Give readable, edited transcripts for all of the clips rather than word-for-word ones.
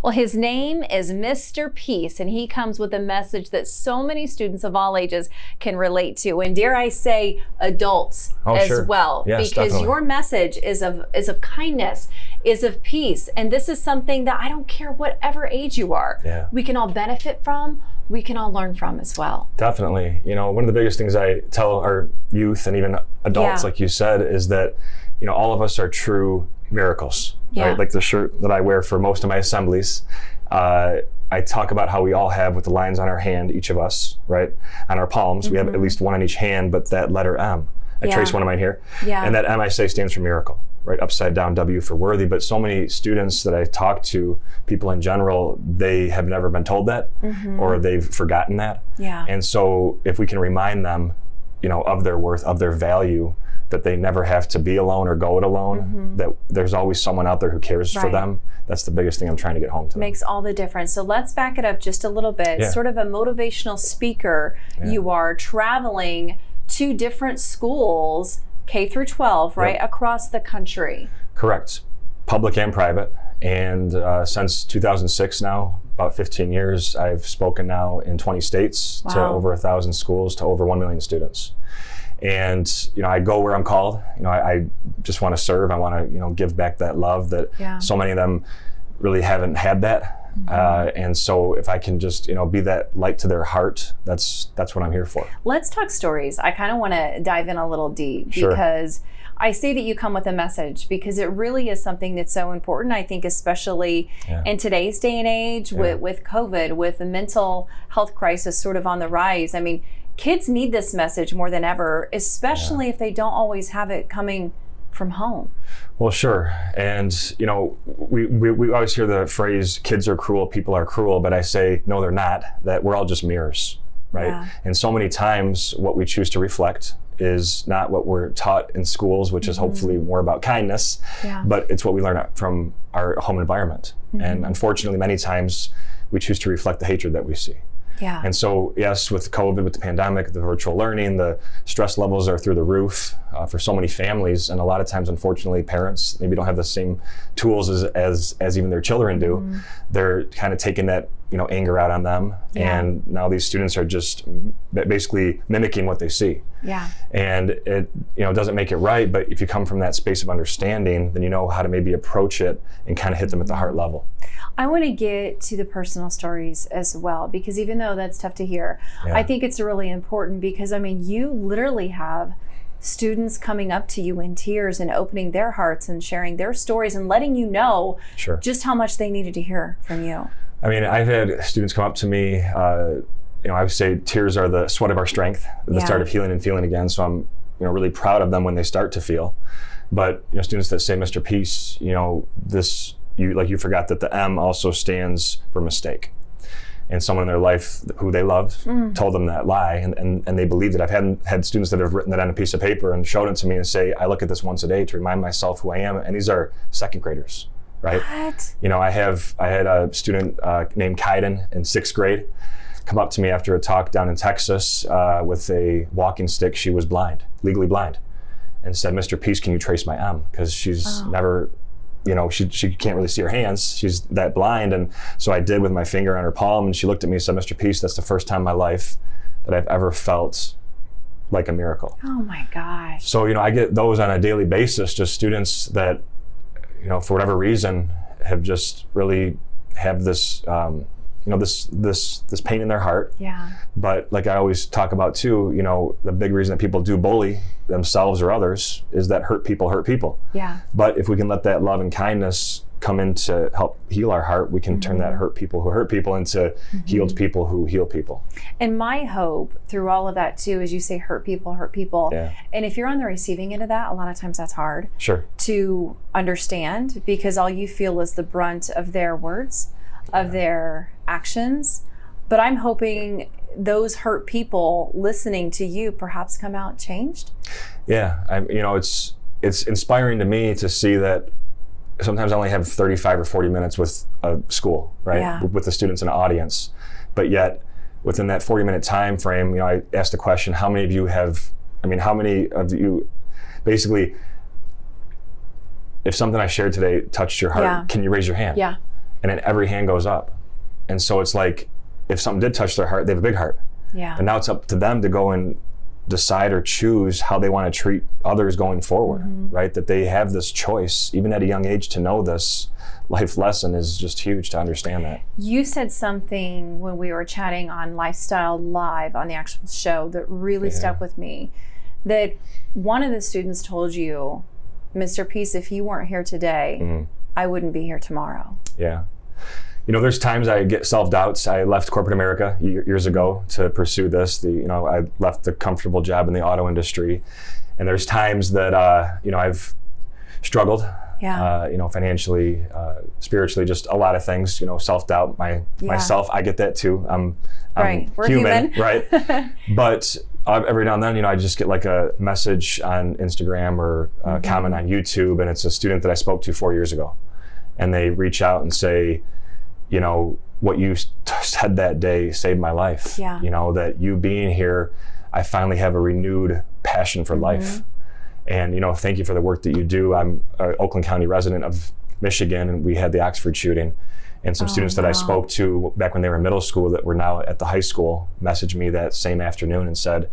Well, his name is Mr. Peace, and he comes with a message that so many students of all ages can relate to, and dare I say, adults as well. Yes, because definitely. your message is of kindness, is of peace, and this is something that I don't care whatever age you are. Yeah. We can all benefit from, we can all learn from as well. Definitely. You know, one of the biggest things I tell our youth and even adults, like you said, is that, you know, all of us are true miracles. Right? Like the shirt that I wear for most of my assemblies, I talk about how we all have, with the lines on our hand, each of us, right, on our palms, we have at least one on each hand, but that letter M. I trace one of mine here. And that M, I say, stands for miracle, right? Upside down, W for worthy. But so many students that I talk to, people in general, they have never been told that, or they've forgotten that. And so if we can remind them, you know, of their worth, of their value, that they never have to be alone or go it alone, that there's always someone out there who cares for them. That's the biggest thing I'm trying to get home to. Makes all the difference. So let's back it up just a little bit. Sort of a motivational speaker. You are traveling to different schools, K through 12, right, across the country. Correct. Public and private. And since 2006 now, about 15 years, I've spoken now in 20 states to over 1,000 schools to over 1 million students. And, you know, I go where I'm called. You know, I just want to serve. I want to, you know, give back that love that so many of them really haven't had that. And so if I can just, you know, be that light to their heart, that's what I'm here for. Let's talk stories. I kind of want to dive in a little deep because I say that you come with a message because it really is something that's so important. I think especially in today's day and age with COVID, with the mental health crisis sort of on the rise. I mean, kids need this message more than ever, especially if they don't always have it coming from home. Well, sure. And, you know, we always hear the phrase, kids are cruel, people are cruel, but I say, no, they're not, that we're all just mirrors, right? And so many times what we choose to reflect is not what we're taught in schools, which is hopefully more about kindness, but it's what we learn from our home environment. And unfortunately, many times we choose to reflect the hatred that we see. And so, yes, with COVID, with the pandemic, the virtual learning, the stress levels are through the roof for so many families. And a lot of times, unfortunately, parents maybe don't have the same tools as even their children do. They're kind of taking that, you know, anger out on them. And now these students are just basically mimicking what they see. And it, you know, doesn't make it right. But if you come from that space of understanding, then you know how to maybe approach it and kind of hit them at the heart level. I want to get to the personal stories as well, because even though that's tough to hear, I think it's really important because, I mean, you literally have students coming up to you in tears and opening their hearts and sharing their stories and letting you know just how much they needed to hear from you. I mean, I've had students come up to me, you know, I would say tears are the sweat of our strength, the start of healing and feeling again. So I'm, you know, really proud of them when they start to feel. But, you know, students that say, Mr. Peace, you know, this, you forgot that the M also stands for mistake. And someone in their life who they loved told them that lie, and they believed it. I've had students that have written that on a piece of paper and showed it to me and say, I look at this once a day to remind myself who I am. And these are second graders, right? What? You know, I had a student named Kaiden in 6th grade come up to me after a talk down in Texas with a walking stick. She was blind, legally blind, and said, Mr. Peace, can you trace my M? Because she's never, you know, she can't really see her hands. She's that blind. And so I did with my finger on her palm, and she looked at me and said, Mr. Peace, that's the first time in my life that I've ever felt like a miracle. Oh my gosh. So, you know, I get those on a daily basis, just students that, you know, for whatever reason have just really have this, you know, this pain in their heart. But like I always talk about too, you know, the big reason that people do bully themselves or others is that hurt people hurt people. But if we can let that love and kindness come in to help heal our heart, we can turn that hurt people who hurt people into healed people who heal people. And my hope through all of that too, is you say hurt people. And if you're on the receiving end of that, a lot of times that's hard to understand, because all you feel is the brunt of their words, of their actions. But I'm hoping those hurt people listening to you perhaps come out changed. You know, it's inspiring to me to see that sometimes I only have 35 or 40 minutes with a school, right? With the students and audience. But yet within that 40-minute time frame, you know, I asked the question, how many of you basically, if something I shared today touched your heart, can you raise your hand? and then every hand goes up. And so it's like, if something did touch their heart, they have a big heart. Yeah. And now it's up to them to go and decide or choose how they want to treat others going forward, right? That they have this choice, even at a young age, to know this life lesson is just huge to understand that. You said something when we were chatting on Lifestyle Live on the actual show that really stuck with me, that one of the students told you, Mr. Peace, if you weren't here today, I wouldn't be here tomorrow. Yeah. You know, there's times I get self-doubts. I left corporate America years ago to pursue this. I left the comfortable job in the auto industry. And there's times that, I've struggled, financially, spiritually, just a lot of things, self-doubt, myself, I get that too. I'm We're human. Right? But every now and then, I just get like a message on Instagram or a comment on YouTube, and it's a student that I spoke to 4 years ago. And they reach out and say, what you said that day saved my life. Yeah. That you being here, I finally have a renewed passion for life. And, thank you for the work that you do. I'm an Oakland County resident of Michigan, and we had the Oxford shooting. And some students that I spoke to back when they were in middle school that were now at the high school messaged me that same afternoon and said,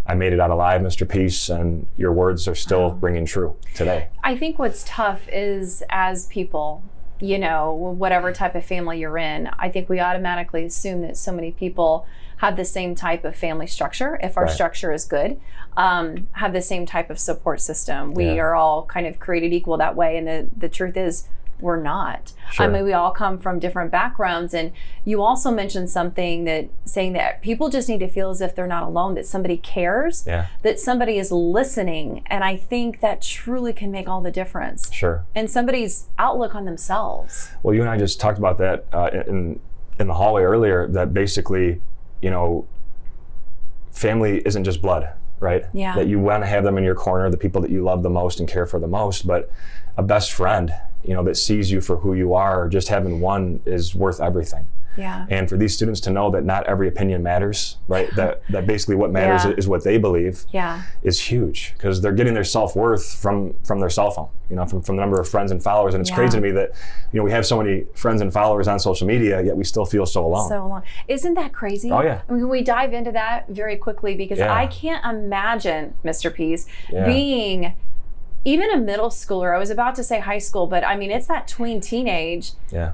I made it out alive, Mr. Peace, and your words are still ringing true today. I think what's tough is, as people, whatever type of family you're in, I think we automatically assume that so many people have the same type of family structure, if our structure is good, have the same type of support system. We are all kind of created equal that way, and the truth is, we're not. Sure. I mean, we all come from different backgrounds, and you also mentioned something saying that people just need to feel as if they're not alone, that somebody cares, that somebody is listening, and I think that truly can make all the difference. Sure. And somebody's outlook on themselves. Well, you and I just talked about that in the hallway earlier, that basically, family isn't just blood, right? Yeah. That you want to have them in your corner, the people that you love the most and care for the most, but a best friend, that sees you for who you are, just having one is worth everything. Yeah. And for these students to know that not every opinion matters, right? that basically what matters is what they believe is huge, because they're getting their self-worth from their cell phone, from the number of friends and followers. And it's crazy to me that, we have so many friends and followers on social media, yet we still feel so alone. So alone. Isn't that crazy? Oh, yeah. I mean, we dive into that very quickly, because I can't imagine, Mr. Peace, being even a middle schooler. I was about to say high school, but I mean, it's that tween teenage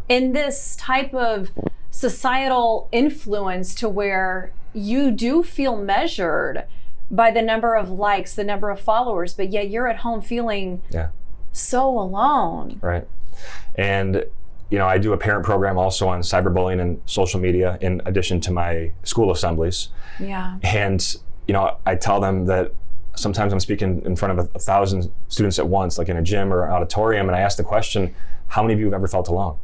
in this type of societal influence to where you do feel measured by the number of likes, the number of followers, but yet you're at home feeling so alone. Right. And, I do a parent program also on cyberbullying and social media, in addition to my school assemblies. Yeah. And, I tell them that sometimes I'm speaking in front of 1,000 students at once, like in a gym or an auditorium, and I ask the question, how many of you have ever felt alone?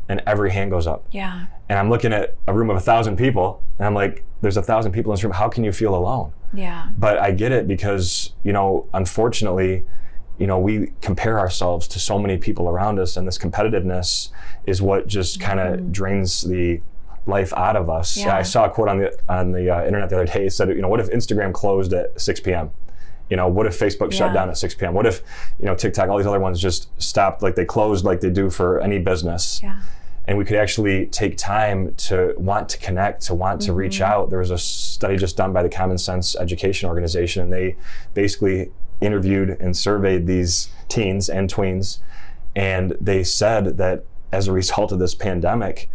And every hand goes up. Yeah. And I'm looking at a room of 1,000 people, and I'm like, there's 1,000 people in this room, how can you feel alone? Yeah. But I get it, because, unfortunately, we compare ourselves to so many people around us, and this competitiveness is what just kind of drains the life out of us. Yeah. I saw a quote on the internet the other day. It said, what if Instagram closed at 6 p.m.? What if Facebook shut down at 6 p.m.? What if, TikTok, all these other ones just stopped, like they closed like they do for any business? Yeah. And we could actually take time to want to connect, to want to reach out. There was a study just done by the Common Sense Education Organization, and they basically interviewed and surveyed these teens and tweens, and they said that as a result of this pandemic,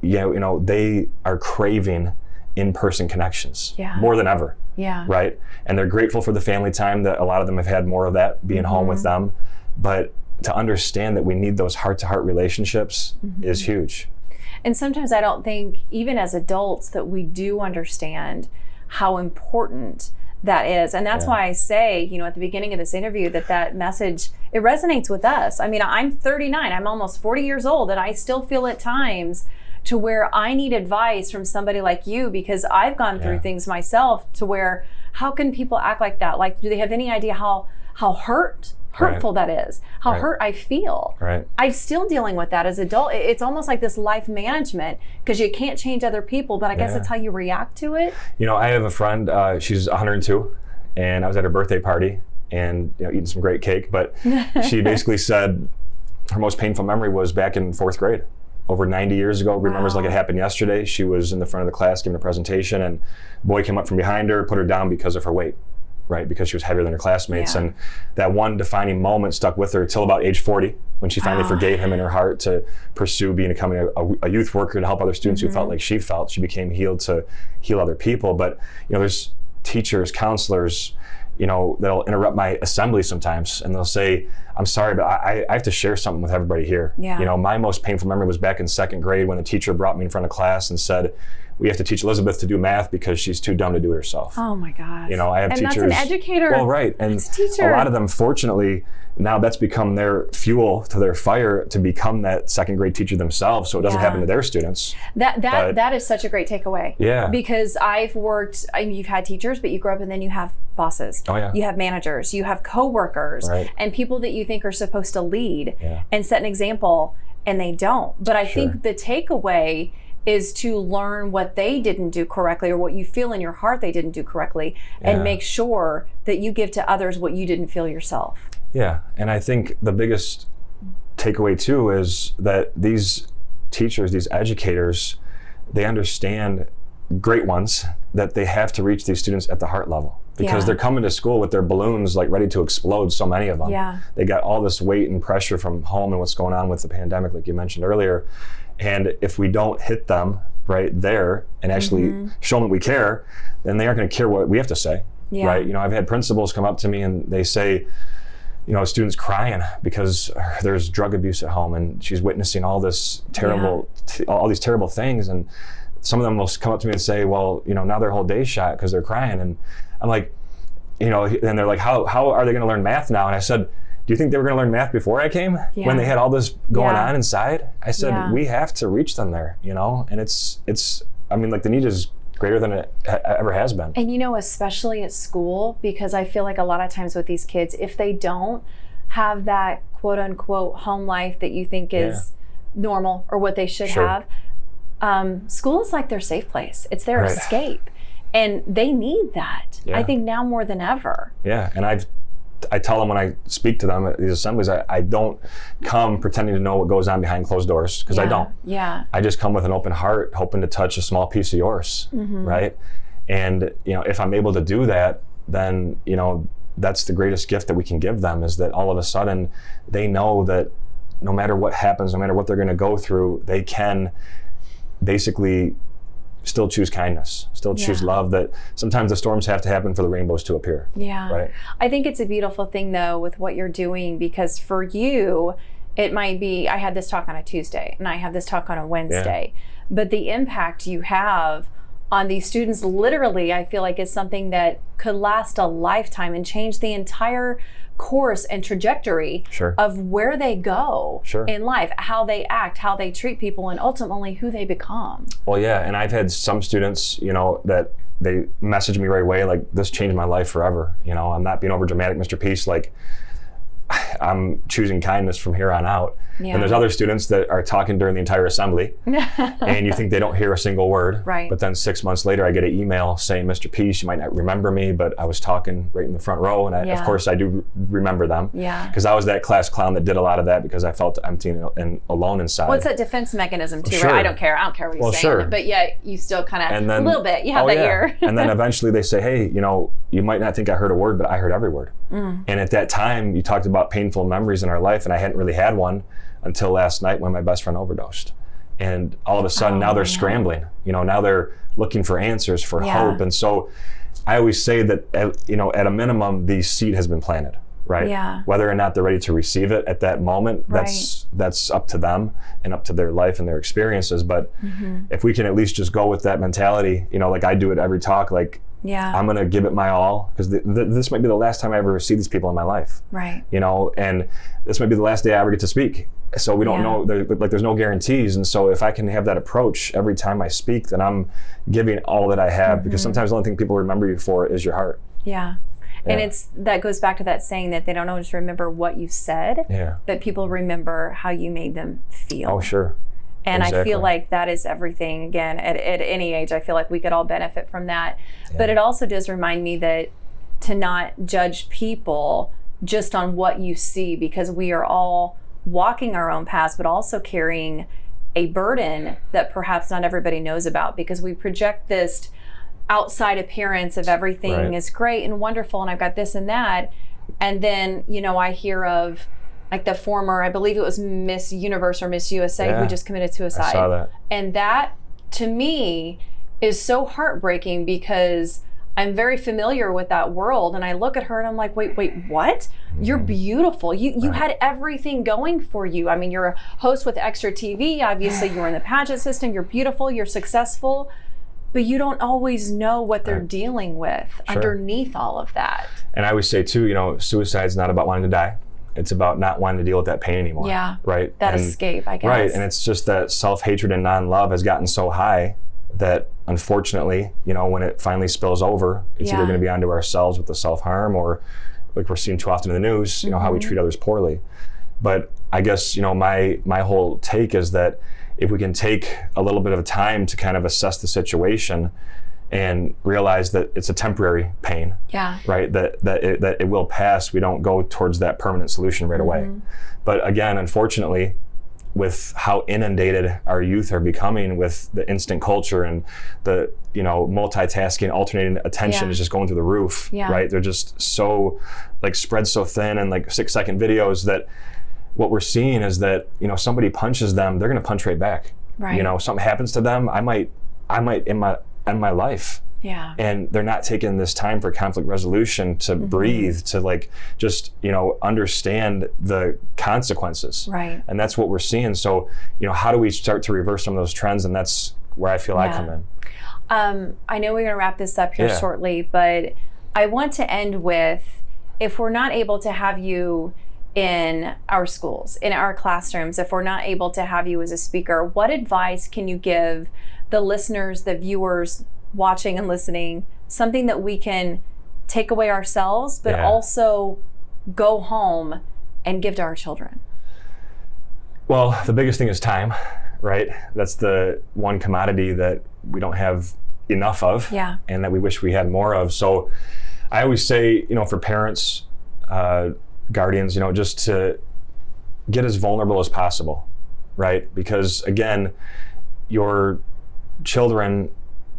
they are craving in-person connections more than ever. Yeah. Right? And they're grateful for the family time, that a lot of them have had more of that, being home with them. But to understand that we need those heart-to-heart relationships is huge. And sometimes I don't think, even as adults, that we do understand how important that is. And that's why I say, at the beginning of this interview, that message, it resonates with us. I mean, I'm 39, I'm almost 40 years old, and I still feel at times to where I need advice from somebody like you, because I've gone through things myself to where, how can people act like that? Like, do they have any idea how hurtful that is? How hurt I feel. Right. I'm still dealing with that as an adult. It's almost like this life management, because you can't change other people, but I guess it's how you react to it. I have a friend, she's 102, and I was at her birthday party and eating some great cake, but she basically said her most painful memory was back in 4th grade. over 90 years ago, remembers like it happened yesterday. She was in the front of the class giving a presentation, and a boy came up from behind her, put her down because of her weight, right? Because she was heavier than her classmates. And that one defining moment stuck with her till about age 40, when she finally forgave him in her heart to pursue becoming a youth worker to help other students who felt like she felt. She became healed to heal other people. But, there's teachers, counselors, they'll interrupt my assembly sometimes, and they'll say, I'm sorry, but I have to share something with everybody here. My most painful memory was back in second grade when the teacher brought me in front of class and said, we have to teach Elizabeth to do math because she's too dumb to do it herself. Oh my gosh. I have teachers. And that's an educator. Well, right. And a lot of them, fortunately, now that's become their fuel to their fire to become that second grade teacher themselves, so it doesn't happen to their students. That is such a great takeaway. Yeah. Because I've worked, you've had teachers, but you grow up and then you have bosses. Oh yeah. You have managers, you have coworkers, and people that you think are supposed to lead and set an example, and they don't. But I think the takeaway is to learn what they didn't do correctly, or what you feel in your heart they didn't do correctly, and make sure that you give to others what you didn't feel yourself. Yeah, and I think the biggest takeaway too is that these teachers, these educators, they understand, great ones, that they have to reach these students at the heart level, because they're coming to school with their balloons like ready to explode, so many of them. They got all this weight and pressure from home and what's going on with the pandemic, like you mentioned earlier. And if we don't hit them right there and actually show them that we care, then they aren't going to care what we have to say, right? I've had principals come up to me and they say, a student's crying because there's drug abuse at home, and she's witnessing all this terrible, all these terrible things. And some of them will come up to me and say, well, now their whole day's shot because they're crying. And I'm like, and they're like, how are they going to learn math now? And I said, do you think they were going to learn math before I came, when they had all this going on inside? I said, we have to reach them there, and it's, like the need is greater than it ever has been. And especially at school, because I feel like a lot of times with these kids, if they don't have that quote unquote home life that you think is normal or what they should have, school is like their safe place. It's their escape. And they need that. I think now more than ever. Yeah, and I tell them when I speak to them at these assemblies, I don't come pretending to know what goes on behind closed doors, because I don't. I just come with an open heart, hoping to touch a small piece of yours, right? And if I'm able to do that, then that's the greatest gift that we can give them, is that all of a sudden they know that no matter what happens, no matter what they're going to go through, they can basically still choose kindness, still choose love, that sometimes the storms have to happen for the rainbows to appear. Right? I think it's a beautiful thing though with what you're doing, because for you, it might be, I had this talk on a Tuesday and I have this talk on a Wednesday, but the impact you have on these students, literally, I feel like is something that could last a lifetime and change the entire course and trajectory of where they go in life, how they act, how they treat people, and ultimately who they become. Well, yeah, and I've had some students, that they message me right away, like, this changed my life forever. I'm not being over dramatic, Mr. Peace, like, I'm choosing kindness from here on out. And there's other students that are talking during the entire assembly and you think they don't hear a single word. But then 6 months later, I get an email saying, Mr. Peace, you might not remember me, but I was talking right in the front row. And of course I do remember them, because I was that class clown that did a lot of that because I felt empty and alone inside. Well, it's that defense mechanism too, right? I don't care what you're saying, but yet you still kind of, a little bit, you have that ear. And then eventually they say, hey, you might not think I heard a word, but I heard every word. And at that time, you talked about painful memories in our life, and I hadn't really had one until last night when my best friend overdosed. And all of a sudden now they're scrambling, now they're looking for answers, for hope. And so I always say that, at a minimum, the seed has been planted, right? Whether or not they're ready to receive it at that moment, that's up to them and up to their life and their experiences. But if we can at least just go with that mentality, like I do at every talk, like, I'm going to give it my all, because this might be the last time I ever see these people in my life. And this might be the last day I ever get to speak. So we don't know, there's no guarantees. And so if I can have that approach every time I speak, then I'm giving all that I have, because sometimes the only thing people remember you for is your heart. And that goes back to that saying that they don't always remember what you said, but people remember how you made them feel. Oh, sure. And I feel like that is everything. Again, at any age, I feel like we could all benefit from that. But it also does remind me that to not judge people just on what you see, because we are all walking our own paths, but also carrying a burden that perhaps not everybody knows about, because we project this outside appearance of everything is great and wonderful and I've got this and that. And then, you know, I hear of like the former, I believe it was Miss Universe or Miss USA who just committed suicide. I saw that. And that to me is so heartbreaking, because I'm very familiar with that world, and I look at her and I'm like, wait, what? You're beautiful. You had everything going for you. I mean, you're a host with Extra TV. Obviously, you're in the pageant system. You're beautiful. You're successful. But you don't always know what they're dealing with underneath all of that. And I always say too, you know, suicide's not about wanting to die. It's about not wanting to deal with that pain anymore. Yeah. Right. That escape, I guess. Right. And it's just that self-hatred and non-love has gotten so high that unfortunately, you know, when it finally spills over, it's either going to be onto ourselves with the self-harm, or like we're seeing too often in the news, you know, how we treat others poorly. But I guess, you know, my whole take is that if we can take a little bit of time to kind of assess the situation and realize that it's a temporary pain, right? That it will pass. We don't go towards that permanent solution right away. But again, unfortunately, with how inundated our youth are becoming with the instant culture and the, you know, multitasking, alternating attention is just going through the roof, right? They're just so like spread so thin and like 6-second videos that what we're seeing is that, you know, somebody punches them, they're going to punch right back. Right. You know, something happens to them, I might end my life. Yeah. And they're not taking this time for conflict resolution to breathe, to like just, you know, understand the consequences. Right. And that's what we're seeing. So, you know, how do we start to reverse some of those trends? And that's where I feel I come in. I know we're going to wrap this up here shortly, but I want to end with, if we're not able to have you in our schools, in our classrooms, if we're not able to have you as a speaker, what advice can you give the listeners, the viewers watching and listening, something that we can take away ourselves, but also go home and give to our children? Well, the biggest thing is time, right? That's the one commodity that we don't have enough of, and that we wish we had more of. So I always say, you know, for parents, guardians, you know, just to get as vulnerable as possible, right? Because again, your children,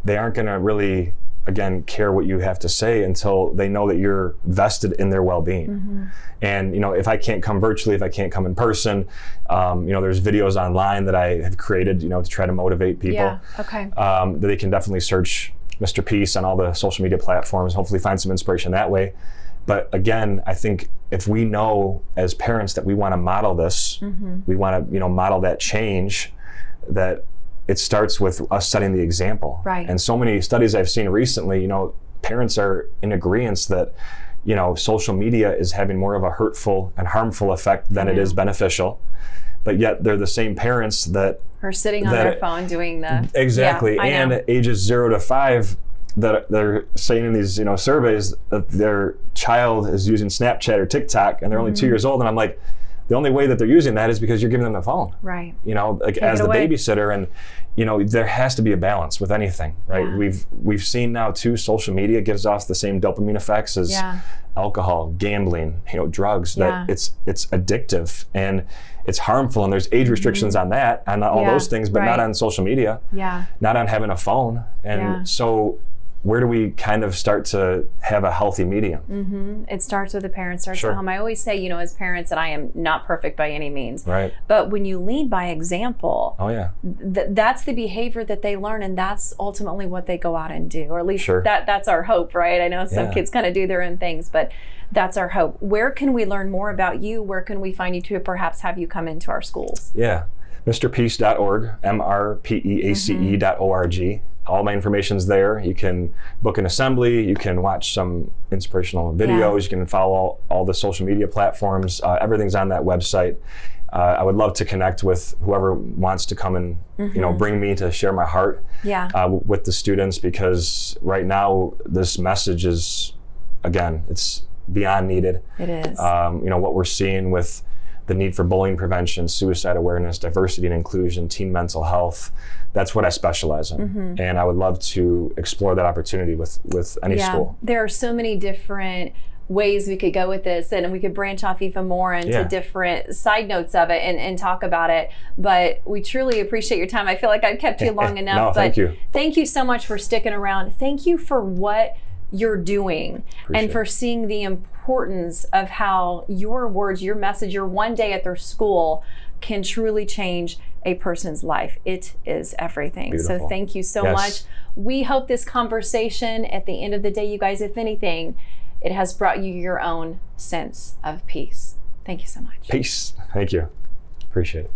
they aren't going to really, again, care what you have to say until they know that you're vested in their well-being. And, you know, if I can't come virtually, if I can't come in person, you know, there's videos online that I have created, you know, to try to motivate people. That they can definitely search Mr. Peace on all the social media platforms, hopefully find some inspiration that way. But again, I think if we know as parents that we want to model this, we want to, you know, model that change, that it starts with us setting the example. Right. And so many studies I've seen recently, you know, parents are in agreement that, you know, social media is having more of a hurtful and harmful effect than it is beneficial. But yet they're the same parents that are sitting on their phone doing the and ages 0 to 5 that they're saying in these, you know, surveys that their child is using Snapchat or TikTok and they're only 2 years old, and I'm like, the only way that they're using that is because you're giving them the phone. Right. You know, like as the babysitter, and you know, there has to be a balance with anything, right? Yeah. We've seen now too, social media gives off the same dopamine effects as alcohol, gambling, you know, drugs, that it's addictive and it's harmful, and there's age restrictions on that, on all those things, but not on social media, not on having a phone. And so where do we kind of start to have a healthy medium? It starts with the parents, starts at home. I always say, you know, as parents, that I am not perfect by any means. Right. But when you lead by example, that's the behavior that they learn, and that's ultimately what they go out and do. Or at least that's our hope, right? I know some kids kind of do their own things, but that's our hope. Where can we learn more about you? Where can we find you to perhaps have you come into our schools? Yeah. MrPeace.org, MRPEACE.org. All my information's there. You can book an assembly, you can watch some inspirational videos, you can follow all the social media platforms. Everything's on that website. I would love to connect with whoever wants to come and you know, bring me to share my heart with the students, because right now this message is, again, it's beyond needed. It is. You know, what we're seeing with the need for bullying prevention, suicide awareness, diversity and inclusion, teen mental health, that's what I specialize in. And I would love to explore that opportunity with any school. There are so many different ways we could go with this, and we could branch off even more into different side notes of it and talk about it. But we truly appreciate your time. I feel like I've kept you long enough. No, but thank you. Thank you so much for sticking around. Thank you for what you're doing and for seeing the importance of how your words, your message, your one day at their school can truly change a person's life. It is everything. Beautiful. So thank you so much. We hope this conversation at the end of the day, you guys, if anything, it has brought you your own sense of peace. Thank you so much. Peace. Thank you. Appreciate it.